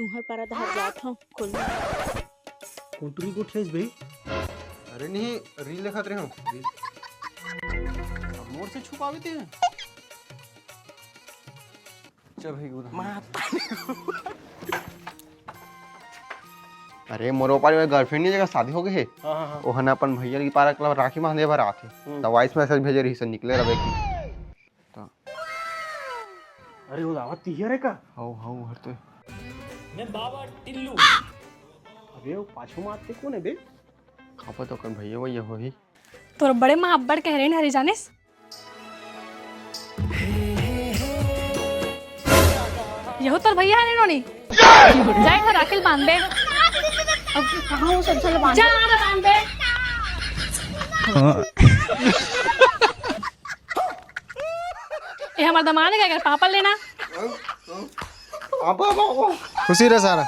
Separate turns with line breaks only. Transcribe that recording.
तुहर पारा धार जात हूँ खोल
कोटरी को ठेस भाई।
अरे नहीं रील दिखाते रहे हो मोर से छुपावे थे। चल भाई अरे मोर पारी में गर्लफ्रेंड जगह शादी हो गई है।
हाँ
वो हन अपन भैया की पारा क्लब राखी बांधे भर आथे तो वॉइस मैसेज भेजे रही से निकले रवे की।
अरे वो दावत तिहर है का?
हाउ हाउ हर तो
मैं बाबा टिल्लू।
अबे वो पाछू मारते कौन है बे?
खापा तो कन भैया वही हो ही।
तोर बड़े महाब्बड़ कह रहे हैं हरी जानिस। यहो तोर भैया है नोनी। जाए घर राखिल बांध दे।
अब कहाँ वो सब चल बांध
जा बांध दे। ये हमारा दमाद है क्या? पापा लेना।
अब
खुशी रहे सारा।